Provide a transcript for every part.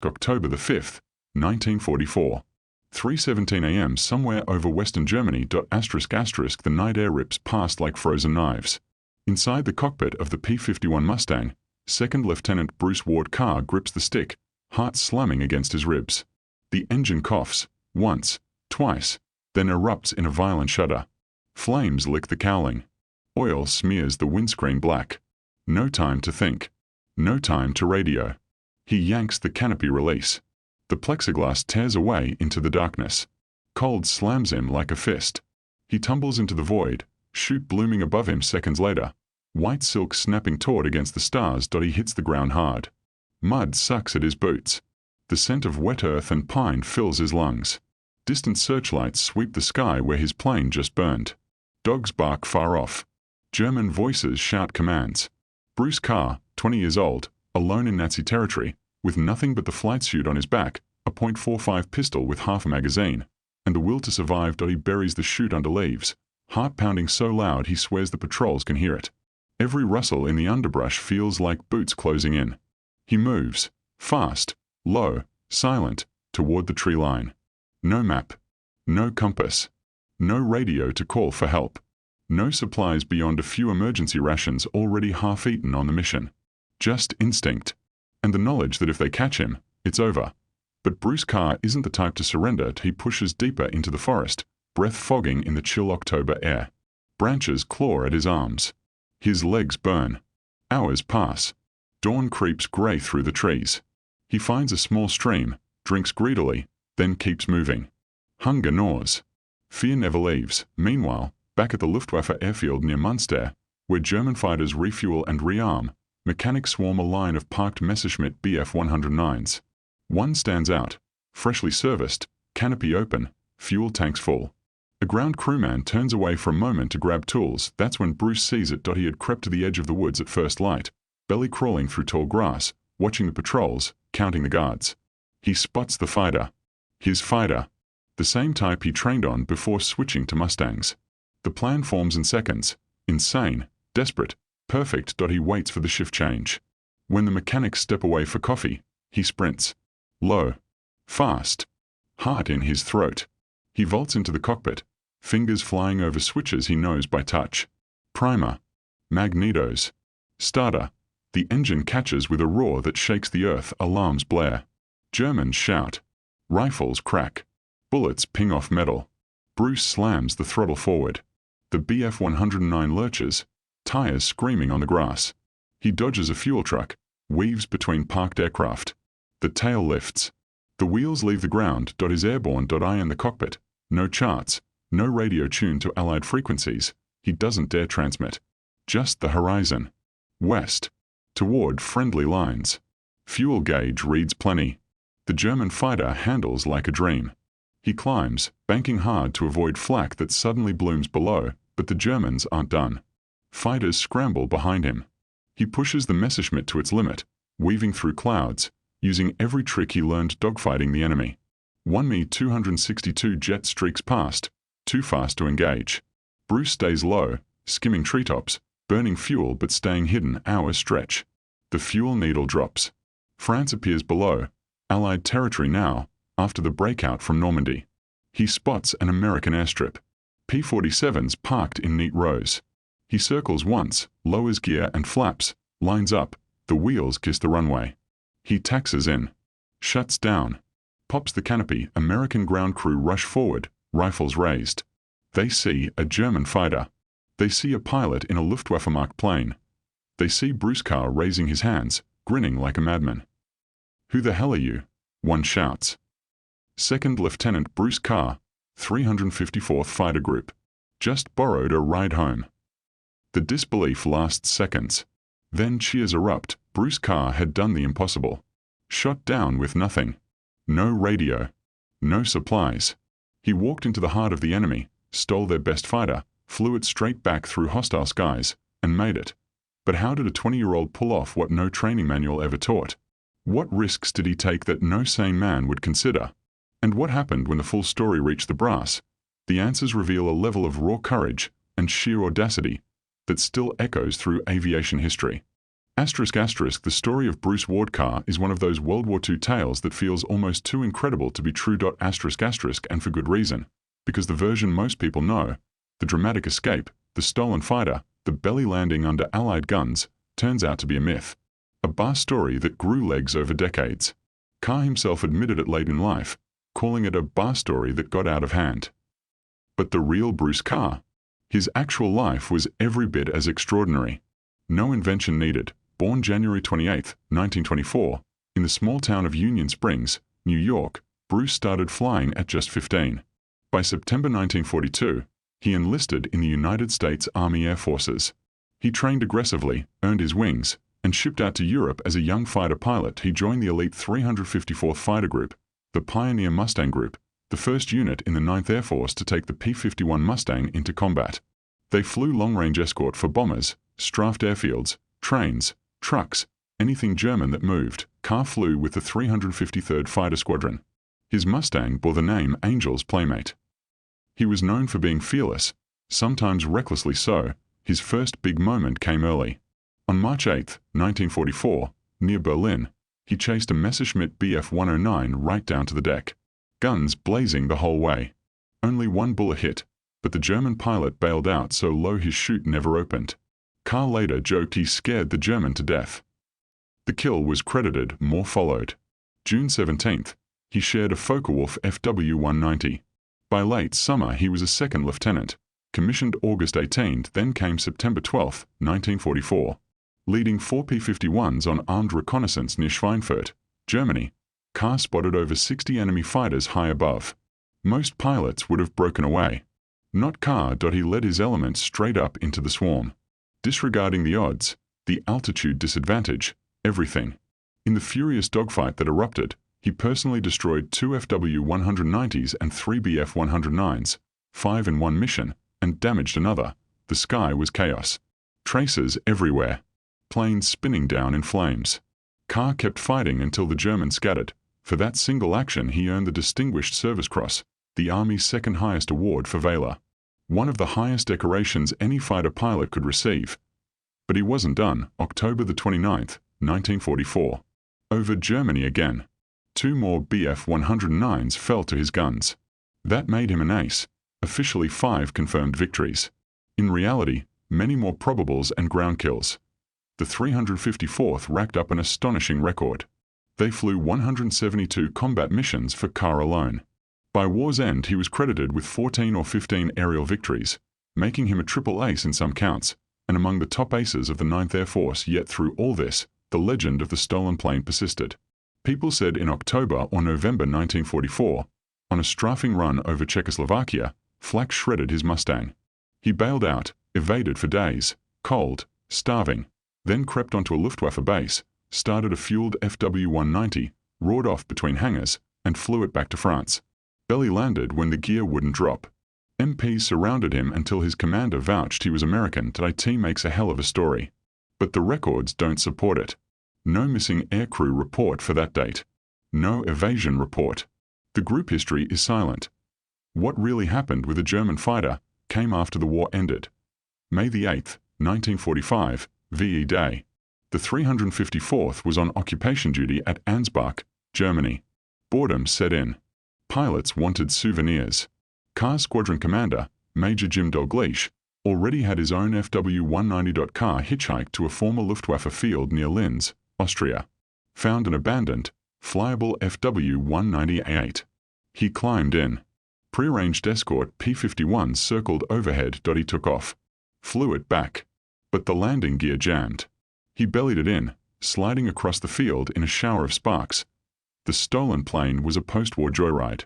October the 5th, 1944. 3:17 a.m. somewhere over western Germany. The night air rips past like frozen knives. Inside the cockpit of the P-51 Mustang, Second Lieutenant Bruce Ward Carr grips the stick, heart slamming against his ribs. The engine coughs, once, twice, then erupts in a violent shudder. Flames lick the cowling. Oil smears the windscreen black. No time to think. No time to radio. He yanks the canopy release. The plexiglass tears away into the darkness. Cold slams him like a fist. He tumbles into the void, chute blooming above him seconds later. White silk snapping taut against the stars. He hits the ground hard. Mud sucks at his boots. The scent of wet earth and pine fills his lungs. Distant searchlights sweep the sky where his plane just burned. Dogs bark far off. German voices shout commands. Bruce Carr, 20 years old, alone in Nazi territory, with nothing but the flight suit on his back, a .45 pistol with half a magazine, and the will to survive. He buries the chute under leaves, heart pounding so loud he swears the patrols can hear it. Every rustle in the underbrush feels like boots closing in. He moves, fast, low, silent, toward the tree line. No map. No compass. No radio to call for help. No supplies beyond a few emergency rations already half-eaten on the mission. Just instinct. And the knowledge that if they catch him, it's over. But Bruce Carr isn't the type to surrender. He pushes deeper into the forest, breath fogging in the chill October air. Branches claw at his arms. His legs burn. Hours pass. Dawn creeps gray through the trees. He finds a small stream, drinks greedily, then keeps moving. Hunger gnaws. Fear never leaves. Meanwhile, back at the Luftwaffe airfield near Münster, where German fighters refuel and rearm, mechanics swarm a line of parked Messerschmitt Bf-109s. One stands out, freshly serviced, canopy open, fuel tanks full. A ground crewman turns away for a moment to grab tools. That's when Bruce sees it. He had crept to the edge of the woods at first light, belly crawling through tall grass, watching the patrols, counting the guards. He spots the fighter. His fighter. The same type he trained on before switching to Mustangs. The plan forms in seconds. Insane, desperate, perfect. He waits for the shift change. When the mechanics step away for coffee, he sprints. Low. Fast. Heart in his throat. He vaults into the cockpit, fingers flying over switches he knows by touch. Primer. Magnetos. Starter. The engine catches with a roar that shakes the earth. Alarms blare. Germans shout. Rifles crack. Bullets ping off metal. Bruce slams the throttle forward. The Bf-109 lurches, tires screaming on the grass. He dodges a fuel truck, weaves between parked aircraft. The tail lifts. The wheels leave the ground. Is airborne. I in the cockpit. No charts, no radio tuned to Allied frequencies. He doesn't dare transmit. Just the horizon. West. Toward friendly lines. Fuel gauge reads plenty. The German fighter handles like a dream. He climbs, banking hard to avoid flak that suddenly blooms below, but the Germans aren't done. Fighters scramble behind him. He pushes the Messerschmitt to its limit, weaving through clouds, using every trick he learned dogfighting the enemy. One Mi-262 jet streaks past, too fast to engage. Bruce stays low, skimming treetops, burning fuel but staying hidden. Hours stretch. The fuel needle drops. France appears below, Allied territory now, after the breakout from Normandy. He spots an American airstrip. P-47s parked in neat rows. He circles once, lowers gear and flaps, lines up, the wheels kiss the runway. He taxes in. Shuts down. Pops the canopy. American ground crew rush forward, rifles raised. They see a German fighter. They see a pilot in a Luftwaffe marked plane. They see Bruce Carr raising his hands, grinning like a madman. "Who the hell are you?" one shouts. Second Lieutenant Bruce Carr, 354th Fighter Group. Just borrowed a ride home. The disbelief lasts seconds. Then cheers erupt. Bruce Carr had done the impossible. Shot down with nothing. No radio. No supplies. He walked into the heart of the enemy, stole their best fighter, flew it straight back through hostile skies, and made it. But how did a 20-year-old pull off what no training manual ever taught? What risks did he take that no sane man would consider? And what happened when the full story reached the brass? The answers reveal a level of raw courage and sheer audacity that still echoes through aviation history. The story of Bruce Carr is one of those World War II tales that feels almost too incredible to be true. And for good reason. Because the version most people know, the dramatic escape, the stolen fighter, the belly landing under Allied guns, turns out to be a myth. A bar story that grew legs over decades. Carr himself admitted it late in life, calling it a bar story that got out of hand. But the real Bruce Carr? His actual life was every bit as extraordinary. No invention needed. Born January 28, 1924, in the small town of Union Springs, New York, Bruce started flying at just 15. By September 1942, he enlisted in the United States Army Air Forces. He trained aggressively, earned his wings, and shipped out to Europe as a young fighter pilot. He joined the elite 354th Fighter Group, the pioneer Mustang Group, the first unit in the 9th Air Force to take the P-51 Mustang into combat. They flew long-range escort for bombers, strafed airfields, trains, trucks, anything German that moved. Carr flew with the 353rd Fighter Squadron. His Mustang bore the name Angel's Playmate. He was known for being fearless, sometimes recklessly so. His first big moment came early. On March 8, 1944, near Berlin, he chased a Messerschmitt Bf 109 right down to the deck. Guns blazing the whole way. Only one bullet hit, but the German pilot bailed out so low his chute never opened. Carr later joked he scared the German to death. The kill was credited, more followed. June 17th, he shared a Focke-Wulf FW-190. By late summer he was a second lieutenant, commissioned August 18th, then came September 12, 1944. Leading 4 P-51s on armed reconnaissance near Schweinfurt, Germany, Carr spotted over 60 enemy fighters high above. Most pilots would have broken away. Not Carr. He led his element straight up into the swarm. Disregarding the odds, the altitude disadvantage, everything. In the furious dogfight that erupted, he personally destroyed 2 FW-190s and 3 Bf-109s, 5 in one mission, and damaged another. The sky was chaos. Tracers everywhere. Planes spinning down in flames. Carr kept fighting until the Germans scattered. For that single action he earned the Distinguished Service Cross, the Army's second highest award for valor. One of the highest decorations any fighter pilot could receive. But he wasn't done. October the 29th, 1944. Over Germany again. 2 more Bf-109s fell to his guns. That made him an ace. Officially 5 confirmed victories. In reality, many more probables and ground kills. The 354th racked up an astonishing record. They flew 172 combat missions for Carr alone. By war's end he was credited with 14 or 15 aerial victories, making him a triple ace in some counts, and among the top aces of the 9th Air Force. Yet through all this, the legend of the stolen plane persisted. People said in October or November 1944, on a strafing run over Czechoslovakia, flak shredded his Mustang. He bailed out, evaded for days, cold, starving, then crept onto a Luftwaffe base, started a fueled FW-190, roared off between hangars, and flew it back to France. Belly landed when the gear wouldn't drop. MPs surrounded him until his commander vouched he was American. IT makes a hell of a story. But the records don't support it. No missing aircrew report for that date. No evasion report. The group history is silent. What really happened with the German fighter came after the war ended. May the 8th, 1945, VE Day. The 354th was on occupation duty at Ansbach, Germany. Boredom set in. Pilots wanted souvenirs. Carr's squadron commander, Major Jim Dalgleish, already had his own FW-190. Carr hitchhiked to a former Luftwaffe field near Linz, Austria. Found an abandoned, flyable FW-190A8. He climbed in. Prearranged escort P-51s circled overhead. He took off. Flew it back. But the landing gear jammed. He bellied it in, sliding across the field in a shower of sparks. The stolen plane was a post-war joyride.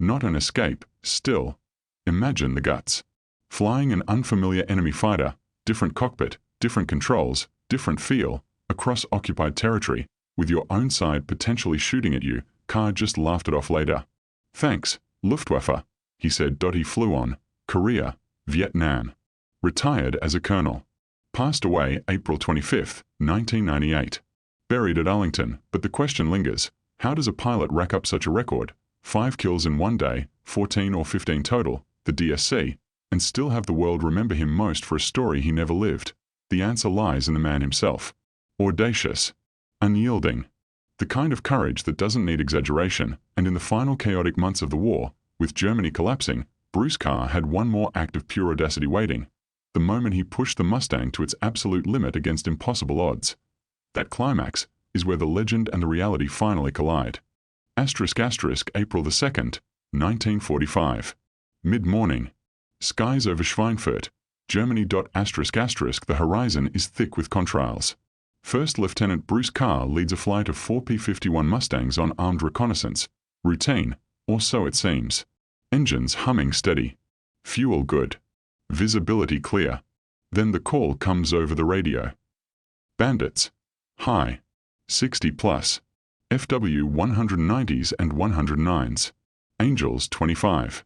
Not an escape, still. Imagine the guts. Flying an unfamiliar enemy fighter, different cockpit, different controls, different feel, across occupied territory, with your own side potentially shooting at you. Carr just laughed it off later. Thanks, Luftwaffe, he said. He flew on, Korea, Vietnam. Retired as a colonel. Passed away April 25, 1998. Buried at Arlington, but the question lingers. How does a pilot rack up such a record, 5 kills in one day, 14 or 15 total, the DSC, and still have the world remember him most for a story he never lived? The answer lies in the man himself. Audacious. Unyielding. The kind of courage that doesn't need exaggeration, and in the final chaotic months of the war, with Germany collapsing, Bruce Carr had one more act of pure audacity waiting. The moment he pushed the Mustang to its absolute limit against impossible odds. That climax is where the legend and the reality finally collide. April the 2nd, 1945. Mid-morning. Skies over Schweinfurt, Germany. The horizon is thick with contrails. First Lieutenant Bruce Carr leads a flight of 4 P-51 Mustangs on armed reconnaissance. Routine, or so it seems. Engines humming steady. Fuel good. Visibility clear. Then the call comes over the radio. Bandits. High. 60 plus. FW 190s and 109s. Angels 25.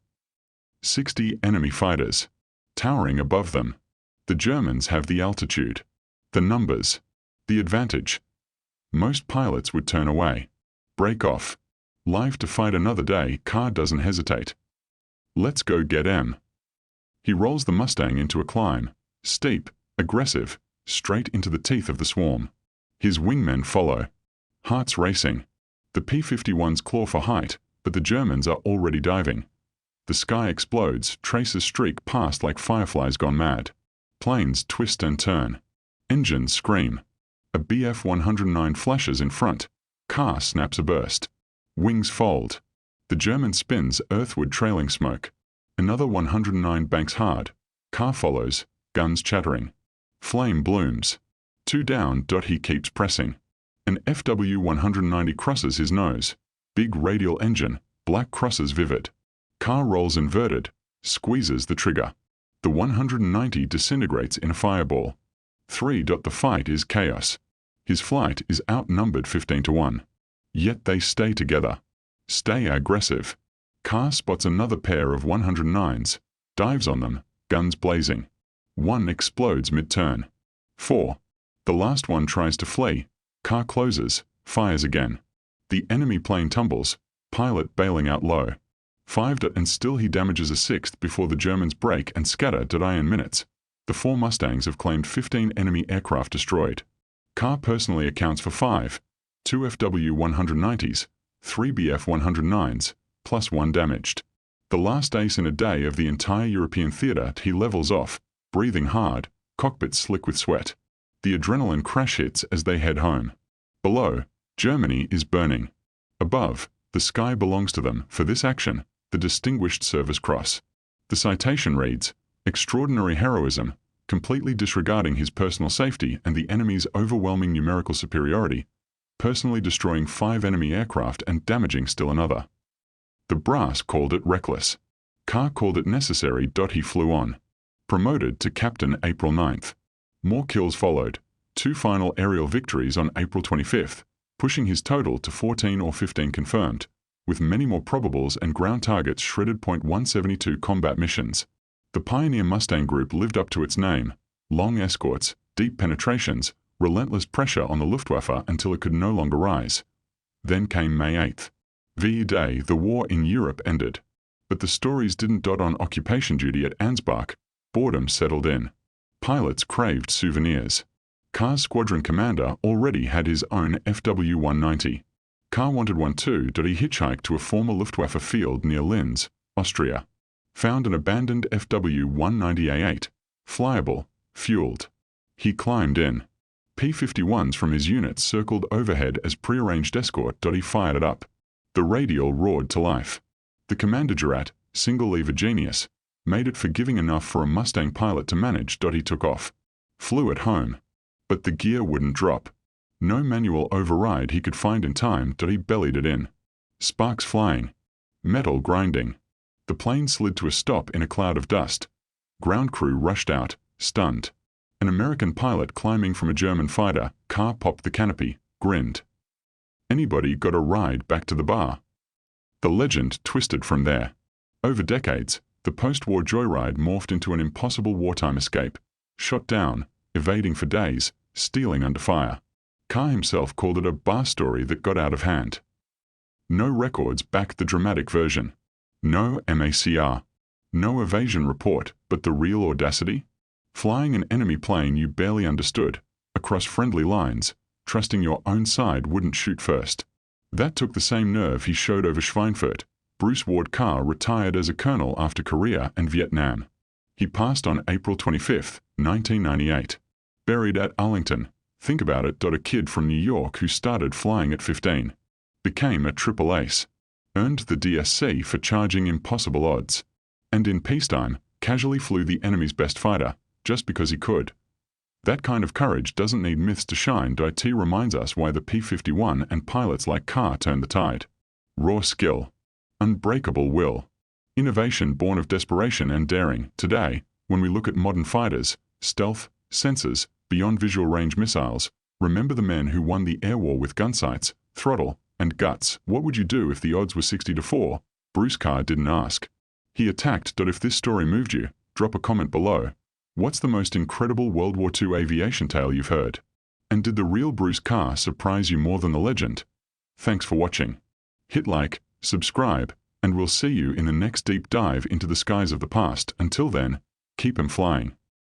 60 enemy fighters. Towering above them. The Germans have the altitude. The numbers. The advantage. Most pilots would turn away. Break off. Life to fight another day. Carr doesn't hesitate. Let's go get 'em. He rolls the Mustang into a climb. Steep, aggressive, straight into the teeth of the swarm. His wingmen follow. Hearts racing. The P-51s claw for height, but the Germans are already diving. The sky explodes, traces streak past like fireflies gone mad. Planes twist and turn. Engines scream. A Bf-109 flashes in front. Carr snaps a burst. Wings fold. The German spins earthward, trailing smoke. Another 109 banks hard. Carr follows, guns chattering. Flame blooms. 2 down. He keeps pressing. An FW-190 crosses his nose. Big radial engine, black crosses vivid. Carr rolls inverted, squeezes the trigger. The 190 disintegrates in a fireball. 3. The fight is chaos. His flight is outnumbered 15 to 1. Yet they stay together. Stay aggressive. Carr spots another pair of 109s, dives on them, guns blazing. One explodes mid-turn. 4. The last one tries to flee. Carr closes, fires again. The enemy plane tumbles, pilot bailing out low. 5. And still he damages a 6th before the Germans break and scatter. In minutes. The 4 Mustangs have claimed 15 enemy aircraft destroyed. Carr personally accounts for 5, 2 FW-190s, 3 Bf-109s, plus 1 damaged. The last ace in a day of the entire European theater. He levels off, breathing hard, cockpit slick with sweat. The adrenaline crash hits as they head home. Below, Germany is burning. Above, the sky belongs to them. For this action, the Distinguished Service Cross. The citation reads, "Extraordinary heroism, completely disregarding his personal safety and the enemy's overwhelming numerical superiority, personally destroying 5 enemy aircraft and damaging still another." The brass called it reckless. Carr called it necessary. He flew on. Promoted to captain April 9th. More kills followed. 2 final aerial victories on April 25th, pushing his total to 14 or 15 confirmed, with many more probables and ground targets shredded. 172 combat missions. The Pioneer Mustang Group lived up to its name: long escorts, deep penetrations, relentless pressure on the Luftwaffe until it could no longer rise. Then came May 8th. VE Day. The war in Europe ended. But the stories didn't dot on occupation duty at Ansbach. Boredom settled in. Pilots craved souvenirs. Carr's squadron commander already had his own FW-190. Carr wanted one too. He hitchhiked to a former Luftwaffe field near Linz, Austria. Found an abandoned FW-190A8, flyable, fueled. He climbed in. P-51s from his unit circled overhead as prearranged escort. He fired it up. The radial roared to life. The commander Jurat, single-lever genius, made it forgiving enough for a Mustang pilot to manage. He took off. Flew it home. But the gear wouldn't drop. No manual override he could find in time. He bellied it in. Sparks flying. Metal grinding. The plane slid to a stop in a cloud of dust. Ground crew rushed out, stunned. An American pilot climbing from a German fighter. Carr popped the canopy, grinned. Anybody got a ride back to the bar? The legend twisted from there. Over decades, the post-war Joyride morphed into an impossible wartime escape. Shot down, evading for days, stealing under fire. Carr himself called it a bar story that got out of hand. No records backed the dramatic version. No MACR. No evasion report, but the real audacity? Flying an enemy plane you barely understood, across friendly lines, trusting your own side wouldn't shoot first. That took the same nerve he showed over Schweinfurt. Bruce Carr retired as a colonel after Korea and Vietnam. He passed on April 25, 1998. Buried at Arlington. Think about it. A kid from New York who started flying at 15. Became a triple ace. Earned the DSC for charging impossible odds. And in peacetime, casually flew the enemy's best fighter, just because he could. That kind of courage doesn't need myths to shine. It reminds us why the P-51 and pilots like Carr turned the tide. Raw skill. Unbreakable will. Innovation born of desperation and daring. Today, when we look at modern fighters, stealth, sensors, beyond visual range missiles, remember the men who won the air war with gunsights, throttle, and guts. What would you do if the odds were 60-4? Bruce Carr didn't ask. He attacked. If this story moved you, drop a comment below. What's the most incredible World War II aviation tale you've heard? And did the real Bruce Carr surprise you more than the legend? Thanks for watching. Hit like, subscribe, and we'll see you in the next deep dive into the skies of the past. Until then, keep 'em flying.